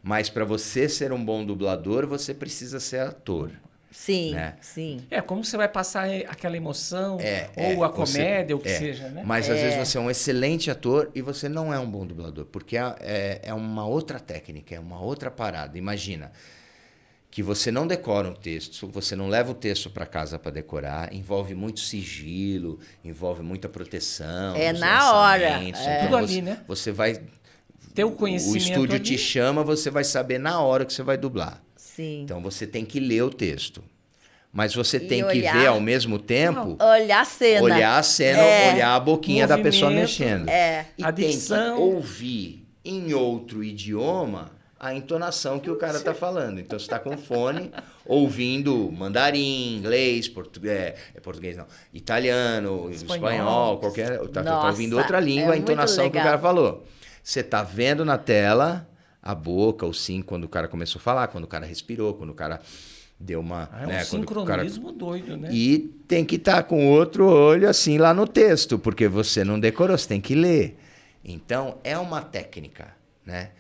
mas para você ser um bom dublador, você precisa ser ator. Sim, né? sim. Como você vai passar aquela emoção, ou a comédia, ou o que seja, né? Mas às vezes você é um excelente ator e você não é um bom dublador, porque é uma outra técnica, é uma outra parada. Imagina que você não decora um texto, você não leva o texto para casa para decorar, envolve muito sigilo, envolve muita proteção. É os na hora. lançamentos. Tudo Então ali, né? Você vai... Ter o conhecimento O estúdio ali. te chama, você vai saber na hora que você vai dublar. Sim. Então você tem que ler o texto. Mas você tem que olhar. ver ao mesmo tempo... Olhar a cena. Olhar a cena, olhar a boquinha da pessoa Movimento, mexendo. E a tem que dicção. ouvir em outro idioma a entonação que o cara está falando. Então, você está com fone, ouvindo mandarim, inglês, português não, italiano, espanhol, qualquer... Tá ouvindo outra língua, a entonação que o cara falou. Você está vendo na tela a boca, o sim, quando o cara começou a falar, quando o cara respirou, quando o cara... deu uma... É um né, sincronismo doido, né? E tem que estar com outro olho assim lá no texto, porque você não decorou, você tem que ler. Então, é uma técnica, né?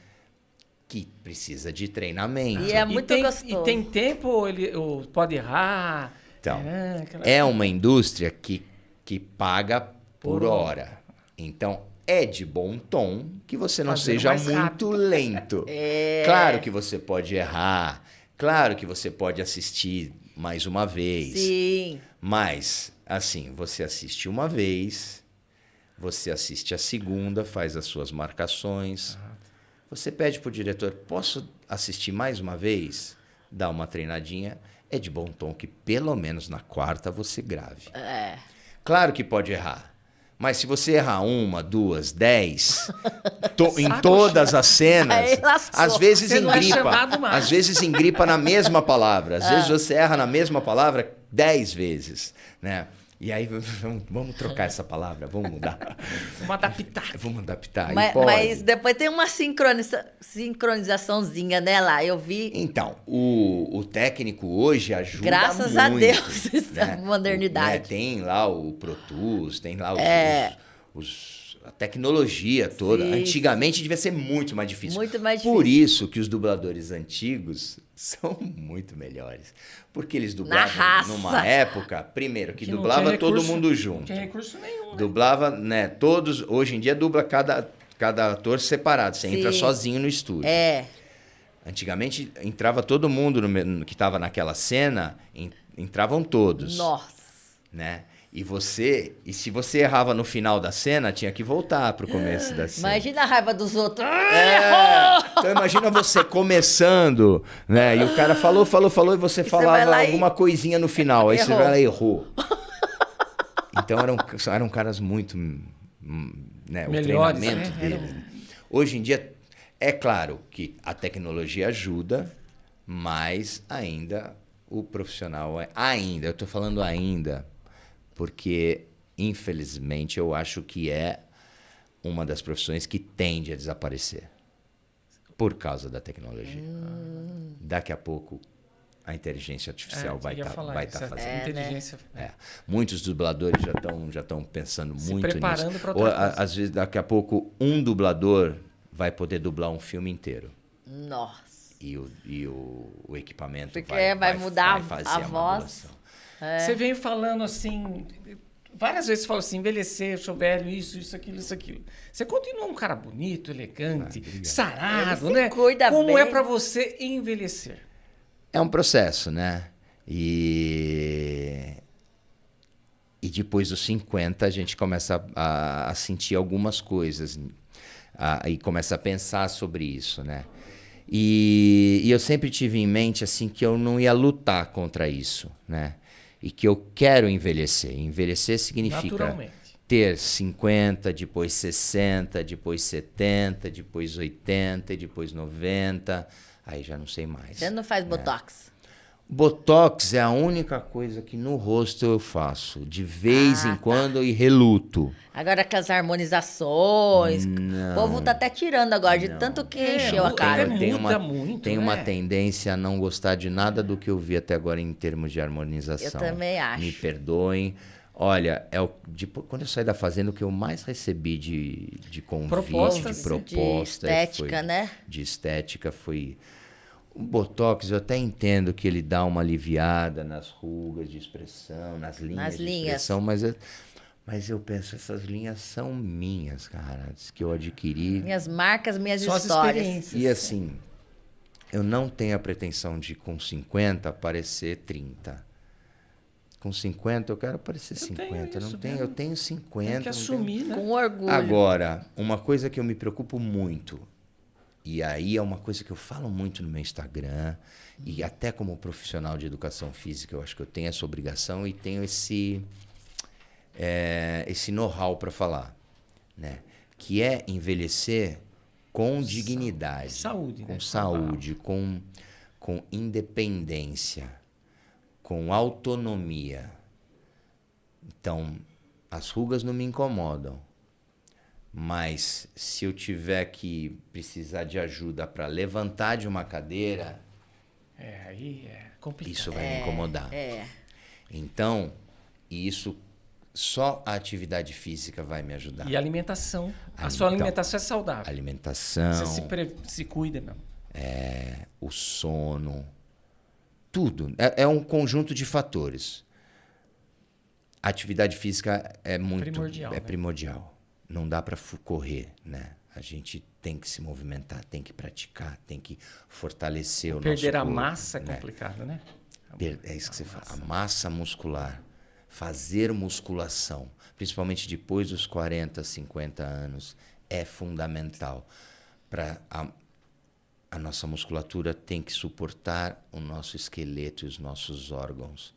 Que precisa de treinamento. E é muito gostoso. E tem tempo ou pode errar? Então, é uma indústria que paga por hora. Então, é de bom tom que você não Fazendo seja mais muito rápido. lento. Claro que você pode errar. Claro que você pode assistir mais uma vez. Sim. Mas, assim, você assiste uma vez, você assiste a segunda, faz as suas marcações. Você pede pro diretor, posso assistir mais uma vez? Dá uma treinadinha. É de bom tom que pelo menos na quarta você grave. Claro que pode errar. Mas se você errar 1, 2, 10, em todas as cenas, Aí lascou. às vezes Você não é engripa. chamado mais. Às vezes engripa na mesma palavra. Às vezes você erra na mesma palavra 10 vezes, né? E aí, vamos trocar essa palavra, vamos mudar. Vamos adaptar. Vamos adaptar. Mas depois tem uma sincronizaçãozinha, né, lá? Eu vi. Então, o técnico hoje ajuda Graças muito, a Deus, essa né? modernidade. Tem lá o Pro Tools, tem lá a tecnologia toda. Sim. Antigamente devia ser muito mais difícil. Muito mais difícil. Por isso que os dubladores antigos são muito melhores. Porque eles dublavam raça. numa época, primeiro, que não dublava tinha todo recurso, mundo junto. Não tinha recurso nenhum, né? Dublava, né, todos... Hoje em dia dubla cada ator separado. Você entra Sim. sozinho no estúdio. Antigamente entrava todo mundo que estava naquela cena, entravam todos. Nossa. Né? E se você errava no final da cena, tinha que voltar pro começo da cena. Imagina a raiva dos outros. Então imagina você começando, né? E o cara falou, e você falava alguma coisinha no final. Aí você vai lá e errou. Então eram caras muito... Né, melhores, o treinamento deles. Hoje em dia, é claro que a tecnologia ajuda, mas ainda o profissional eu estou falando ainda, porque infelizmente eu acho que é uma das profissões que tende a desaparecer por causa da tecnologia. Daqui a pouco a inteligência artificial vai estar fazendo. Inteligência. Muitos dubladores já estão pensando Se muito preparando nisso. para outra coisa. Às vezes, daqui a pouco, um dublador vai poder dublar um filme inteiro. Nossa. E o equipamento Porque vai mudar vai fazer a voz. modulação. Você veio falando assim... Várias vezes você falou assim, envelhecer, eu sou velho, isso, aquilo. Você continua um cara bonito, elegante, sarado, Ele se né? cuida Como bem. é para você envelhecer? É um processo, né? E depois dos 50 a gente começa a sentir algumas coisas e começa a pensar sobre isso, né? E eu sempre tive em mente assim que eu não ia lutar contra isso, né? E que eu quero envelhecer. Envelhecer significa ter 50, depois 60, depois 70, depois 80, depois 90. Aí já não sei mais. Você não faz Botox? Botox é a única coisa que no rosto eu faço. De vez em quando e reluto. Agora com as harmonizações. O povo tá até tirando agora, de tanto que encheu a cara. Tem uma tendência a não gostar de nada do que eu vi até agora em termos de harmonização. Eu também acho. Me perdoem. Olha, quando eu saí da Fazenda, o que eu mais recebi de convite, Propostas, de proposta... De estética, né? De estética foi... O Botox, eu até entendo que ele dá uma aliviada nas rugas de expressão, nas linhas de expressão, mas eu penso, essas linhas são minhas, cara, que eu adquiri. Minhas marcas, minhas Só histórias. E assim, eu não tenho a pretensão de, com 50, parecer 30. Com 50, eu quero parecer 50. Eu tenho 50. Tem que assumir, né? Com orgulho. Agora, uma coisa que eu me preocupo muito, e aí é uma coisa que eu falo muito no meu Instagram, e até como profissional de educação física, eu acho que eu tenho essa obrigação e tenho esse know-how para falar, né? Que é envelhecer com dignidade. Saúde, com né? saúde, com independência, com autonomia. Então, as rugas não me incomodam. Mas se eu tiver que precisar de ajuda para levantar de uma cadeira... aí é complicado. Isso vai me incomodar. É. Então, isso só a atividade física vai me ajudar. E a alimentação. A sua alimentação é saudável. Alimentação. Você se cuida mesmo. O sono. Tudo. É um conjunto de fatores. A atividade física é muito... Primordial. Primordial. Não dá para correr, né? A gente tem que se movimentar, tem que praticar, tem que fortalecer o nosso corpo. Perder a massa é complicado, né? É isso que você fala. A massa muscular. Fazer musculação, principalmente depois dos 40, 50 anos, é fundamental. A nossa musculatura tem que suportar o nosso esqueleto e os nossos órgãos.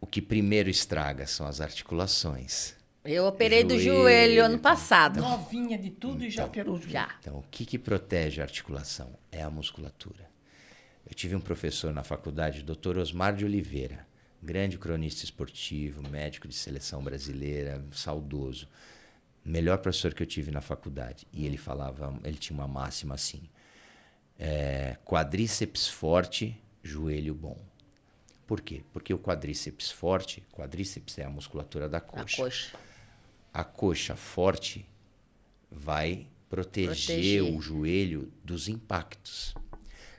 O que primeiro estraga são as articulações. Eu operei do joelho ano passado. Novinha de tudo e já operou o joelho. Já. Então, o que protege a articulação? É a musculatura. Eu tive um professor na faculdade, o Dr. Osmar de Oliveira, grande cronista esportivo, médico de seleção brasileira, saudoso. Melhor professor que eu tive na faculdade. E ele tinha uma máxima assim: quadríceps forte, joelho bom. Por quê? Porque o quadríceps forte, quadríceps é a musculatura da coxa. A coxa forte vai proteger o joelho dos impactos.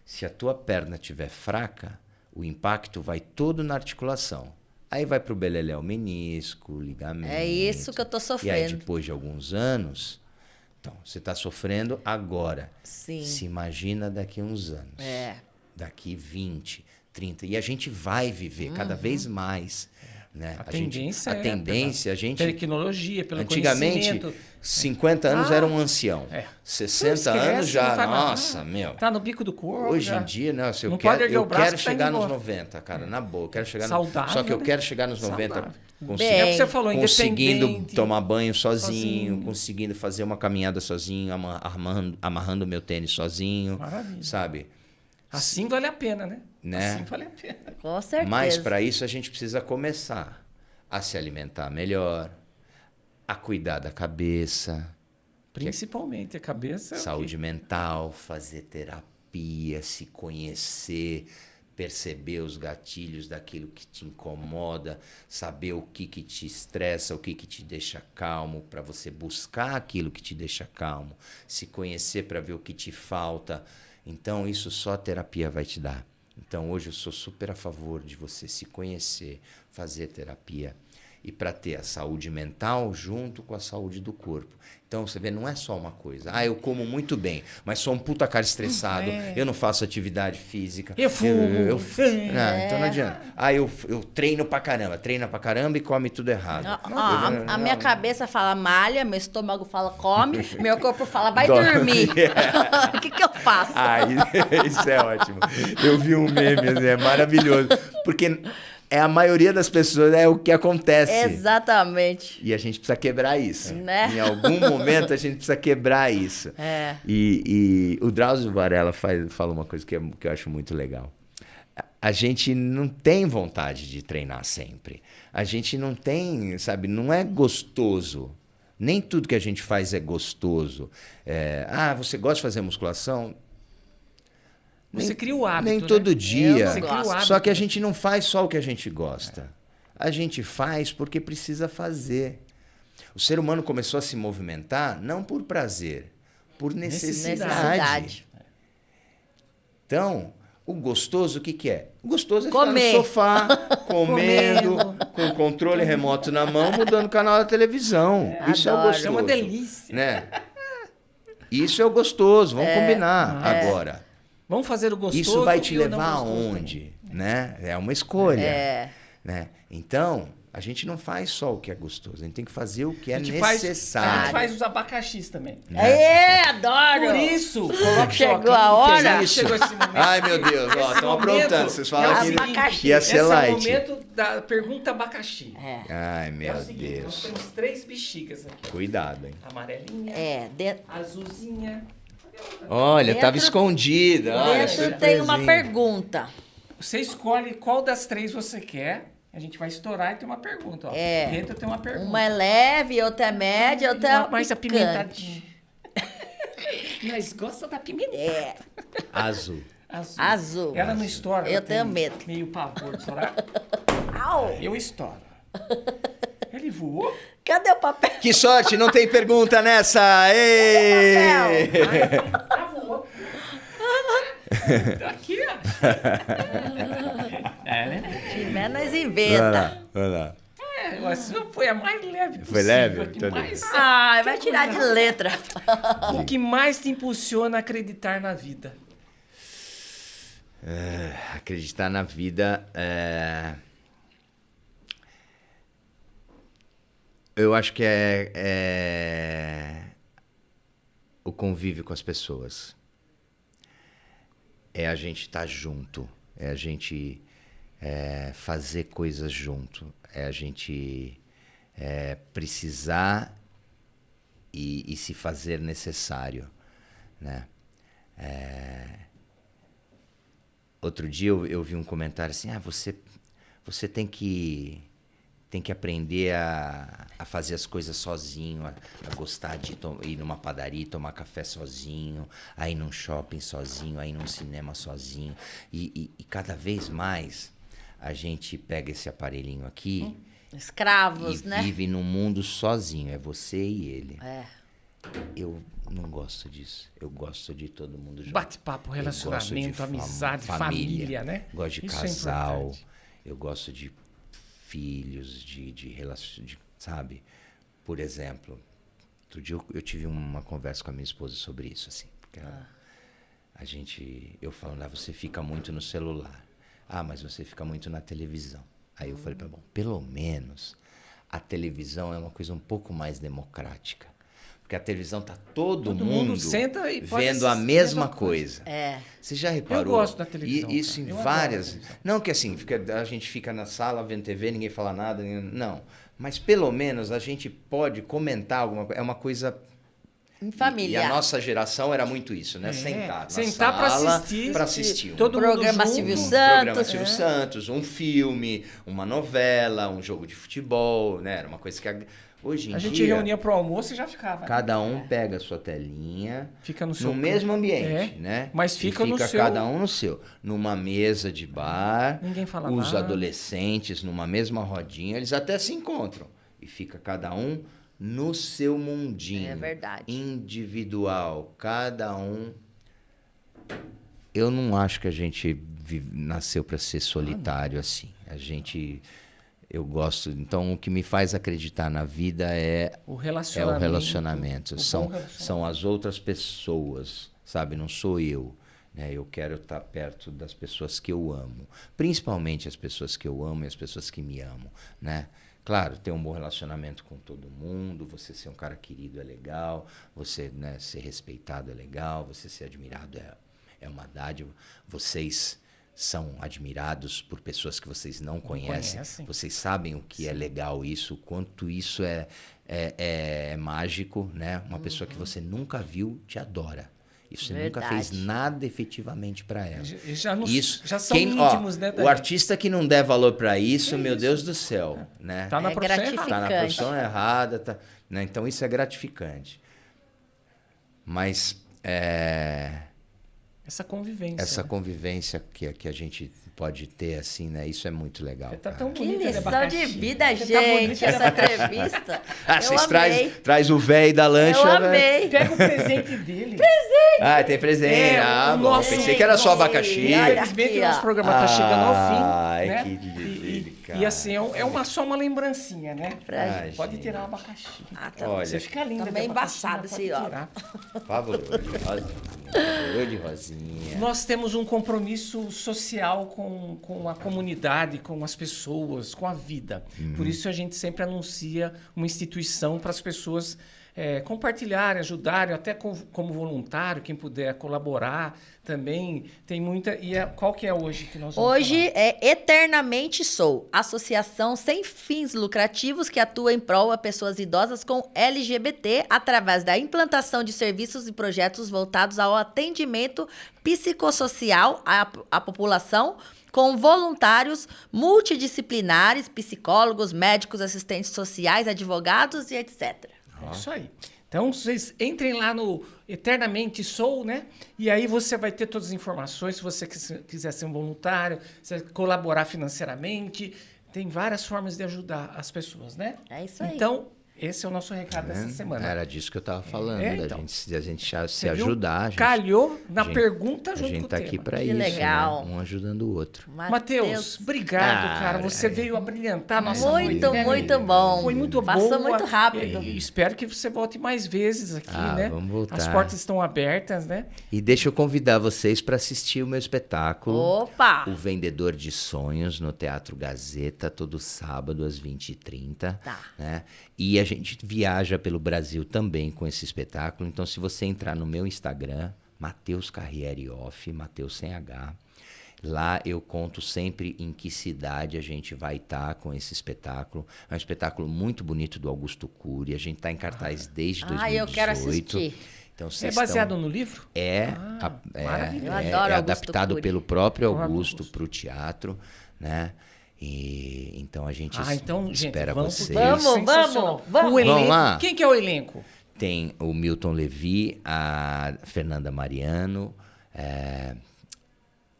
Se a tua perna estiver fraca, o impacto vai todo na articulação. Aí vai para o beleléu menisco, ligamento. É isso que eu tô sofrendo. E aí, depois de alguns anos, então, você está sofrendo agora. Sim. Se imagina daqui a uns anos. Daqui 20, 30. E a gente vai viver cada vez mais. Né? A tendência, a gente... Tecnologia, pelo antigamente, conhecimento. 50 anos era um ancião. 60 anos já, nossa, meu. Tá no bico do corpo. Hoje em dia, não, se eu não quero chegar nos 90, cara, na boa. Eu quero chegar saudável, só que eu quero chegar nos 90 você falou, conseguindo tomar banho sozinho, conseguindo fazer uma caminhada sozinho, amarrando meu tênis sozinho. Maravilha. Sabe? Assim vale a pena, né? Assim vale a pena. Com certeza. Mas para isso a gente precisa começar a se alimentar melhor, a cuidar da cabeça. Principalmente a cabeça. Saúde mental, fazer terapia, se conhecer, perceber os gatilhos daquilo que te incomoda, saber o que te estressa, o que te deixa calmo, para você buscar aquilo que te deixa calmo, se conhecer para ver o que te falta. Então, isso só a terapia vai te dar. Então, hoje eu sou super a favor de você se conhecer, fazer terapia. E para ter a saúde mental junto com a saúde do corpo. Então, você vê, não é só uma coisa. Eu como muito bem, mas sou um puta cara estressado, eu não faço atividade física. Eu fumo. Não, então não adianta. Eu treino pra caramba e come tudo errado. A minha cabeça fala malha, meu estômago fala come, meu corpo fala vai dormir. O que eu faço? Isso é ótimo. Eu vi um meme, é maravilhoso. Porque... a maioria das pessoas é o que acontece. Exatamente. E a gente precisa quebrar isso. Né? Em algum momento a gente precisa quebrar isso. E o Drauzio Varela fala uma coisa que eu acho muito legal. A gente não tem vontade de treinar sempre. A gente não tem, sabe, não é gostoso. Nem tudo que a gente faz é gostoso. Você gosta de fazer musculação? Você cria o hábito. Nem todo dia. Você cria o hábito. Só que a gente não faz só o que a gente gosta. A gente faz porque precisa fazer. O ser humano começou a se movimentar não por prazer, por necessidade. Então, o gostoso, o que é? O gostoso é ficar no sofá, comendo, com o controle remoto na mão, mudando o canal da televisão. Isso é o gostoso. É uma delícia. Né? Isso é o gostoso, vamos combinar agora. Vamos fazer o gostoso. Isso vai te levar aonde? Né? É uma escolha. Né? Então, a gente não faz só o que é gostoso, a gente tem que fazer o que é necessário. A gente faz os abacaxis também. Adoro! Por isso, chegou a hora. Chegou esse momento. Ai, meu Deus, estão aprontando. Vocês falaram que ia ser light. Esse é o momento da pergunta abacaxi. Ai, meu Deus. Nós temos 3 bexigas aqui. Cuidado, hein? Amarelinha, azulzinha. Olha, estava escondida. Dentro tem uma pergunta. Você escolhe qual das 3 você quer. A gente vai estourar e tem uma pergunta. Dentro tem uma pergunta. Uma é leve, outra é média, outra é mais apimentadinha. Mas gosta da pimenta. Azul. Ela não estoura. Eu tenho medo. Meio pavor de estourar. Eu estouro. Ele voou. Cadê o papel? Que sorte, não tem pergunta nessa. Ei! Voou. Aqui, ó. Né? Tiver, nós inventa. Vai lá. Foi a mais leve possível. Foi leve? Vai tirar de letra. O que mais te impulsiona a acreditar na vida? Acreditar na vida eu acho que é o convívio com as pessoas. É a gente estar junto. É a gente fazer coisas junto. É a gente precisar e se fazer necessário, né? Outro dia eu vi um comentário assim, você tem que aprender a fazer as coisas sozinho, a gostar de ir numa padaria, tomar café sozinho, a ir num shopping sozinho, a ir num cinema sozinho. E cada vez mais a gente pega esse aparelhinho aqui Escravos, e né? vive num mundo sozinho. É você e ele. É. Eu não gosto disso. Eu gosto de todo mundo junto. Bate-papo, Eu gosto relacionamento, de amizade, família, né? Gosto de Isso é casal. importante. Eu gosto de filhos, sabe? Por exemplo, outro dia eu tive uma conversa com a minha esposa sobre isso, assim. Porque eu falando, você fica muito no celular. Mas você fica muito na televisão. Aí eu falei, bom, pelo menos a televisão é uma coisa um pouco mais democrática. Porque a televisão tá todo mundo senta e pode vendo a assistir mesma coisa. É. Você já reparou? Eu gosto da televisão, E isso cara. em Eu adoro várias... a televisão. Não que assim, a gente fica na sala vendo TV, ninguém fala nada. Não. Mas pelo menos a gente pode comentar alguma coisa. É uma coisa... Em família. E a nossa geração era muito isso, né? Sentar na Sentar pra sala assistir. pra assistir. Todo mundo Programa junto. Silvio Programa Santos. Silvio Santos, um filme, uma novela, um jogo de futebol, né? Era uma coisa que hoje em A dia... gente reunia pro almoço e já ficava. Cada um pega a sua telinha, Fica no seu no mesmo ambiente, É, né? mas fica no seu- cada um no seu. Numa mesa de bar, Ninguém fala os nada. adolescentes numa mesma rodinha, eles até se encontram. E fica cada um no seu mundinho. É verdade. Individual, cada um. Eu não acho que a gente nasceu para ser solitário assim. Eu gosto. Então, o que me faz acreditar na vida é O o relacionamento. relacionamento. O bom São relacionamento. as outras pessoas, sabe? Não sou eu. Né? Eu quero estar perto das pessoas que eu amo. Principalmente as pessoas que eu amo e as pessoas que me amam. Né? Claro, ter um bom relacionamento com todo mundo, você ser um cara querido é legal, você, né, ser respeitado é legal, você ser admirado é uma dádiva. Vocês são admirados por pessoas que vocês não conhecem. Vocês sabem o que é legal isso, o quanto isso é mágico, né? Uma pessoa que você nunca viu te adora. E você nunca fez nada efetivamente para ela. Já são íntimos, né? O artista que não der valor para isso, meu Deus do céu, né? Tá na profissão errada. Tá na profissão errada, né? Então isso é gratificante. Mas essa convivência. Essa convivência que a gente pode ter, assim, né? Isso é muito legal. Tá tão Que bonita, lição de vida, Você gente, tá bonita, essa entrevista. Vocês Eu amei. traz o velho da lancha. Eu amei. Pega o presente dele. Tem presente. o Bom, nosso- pensei que era só abacaxi. Olha Infelizmente, aqui, o nosso ó. programa tá chegando ao fim. Ai, né? que delicado. E assim, só uma lembrancinha, né? Ai, Pode gente. tirar o abacaxi. Tá, Olha, Você fica linda. tá de meio abacaxi, embaçado mas esse pode ó. tirar. Por favor, de rosinha. Por favor, de rosinha. Nós temos um compromisso social com a comunidade, com as pessoas, com a vida. Por isso a gente sempre anuncia uma instituição para as pessoas compartilharem, ajudarem, até como voluntário, quem puder colaborar também. Tem muita... qual que é hoje que nós vamos Hoje é Eternamente Sou, associação sem fins lucrativos que atua em prol a pessoas idosas com LGBT através da implantação de serviços e projetos voltados ao atendimento psicossocial à população, com voluntários multidisciplinares, psicólogos, médicos, assistentes sociais, advogados e etc. É isso aí. Então, vocês entrem lá no Eternamente Sou, né? E aí você vai ter todas as informações. Se você quiser ser um voluntário, se colaborar financeiramente, tem várias formas de ajudar as pessoas, né? É isso aí. Então, esse é o nosso recado dessa semana. Era disso que eu estava falando, então. da gente se Você viu? ajudar. A gente, Calhou na a gente- pergunta a junto gente com o tá tema. aqui para Que isso, legal. né? Um ajudando o outro. Matheus, obrigado, cara. Você veio a brilhantar a nossa noite. Muito, né, muito querido? bom. Foi muito Passou boa. muito rápido. E espero que você volte mais vezes aqui, né? Vamos voltar. As portas estão abertas, né? E deixa eu convidar vocês para assistir o meu espetáculo. Opa! O Vendedor de Sonhos, no Teatro Gazeta, todo sábado às 20h30. Tá. Né? E a gente viaja pelo Brasil também com esse espetáculo. Então, se você entrar no meu Instagram, Matheus Carriere Off, Matheus sem H, lá eu conto sempre em que cidade a gente vai estar com esse espetáculo. É um espetáculo muito bonito do Augusto Cury. A gente está em cartaz desde 2018. Eu quero assistir. Então, É vocês baseado estão... no livro? Eu adoro é Augusto adaptado Cury. pelo próprio Augusto. Augusto para o teatro, né? E então a gente Então, gente, espera vamos, vocês. Vamos. O elenco, Vamos lá. Quem que é o elenco? Tem o Milton Levi, a Fernanda Mariano,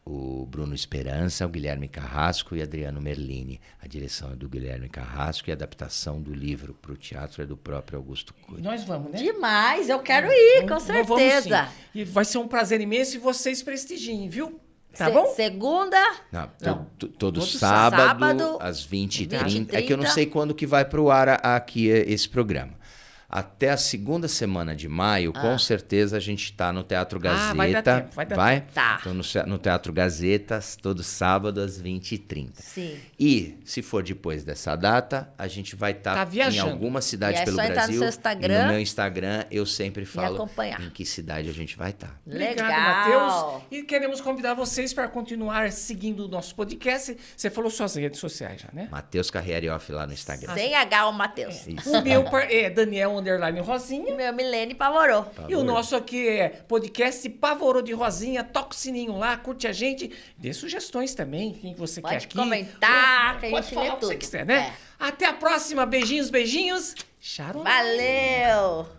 o Bruno Esperança, o Guilherme Carrasco e Adriano Merlini. A direção é do Guilherme Carrasco e a adaptação do livro para o teatro é do próprio Augusto Cury. Nós vamos, né? Demais, eu quero ir, com Nós vamos, certeza. sim. E vai ser um prazer imenso e vocês prestigiem, viu? Tá bom? Segunda. Não, todo Todo sábado, às 20h30. É que eu não sei quando que vai pro ar aqui esse programa. Até a segunda semana de maio, com certeza a gente está no Teatro Gazeta. Vai dar tempo, vai dar tempo. Tá. Então, no Teatro Gazeta, todo sábado às 20h30. Sim. E, se for depois dessa data, a gente vai estar em viajando. alguma cidade E é pelo só entrar no Brasil. seu Instagram E no meu Instagram, eu sempre falo acompanhar. em que cidade a gente vai estar. Obrigado, Legal. Matheus. E queremos convidar vocês para continuar seguindo o nosso podcast. Você falou suas redes sociais já, né? Matheus Carriere Off lá no Instagram. Sem H, o Matheus. O meu é Daniel _ Rosinha. Meu Milene Pavorou. E o nosso aqui é podcast Pavorou de Rosinha. Toca o sininho lá, curte a gente. Dê sugestões também, quem que você quer Pode aqui. comentar, que a Pode gente falar lê o que você tudo. quiser, né? Até a próxima. Beijinhos, beijinhos. Sharon. Valeu!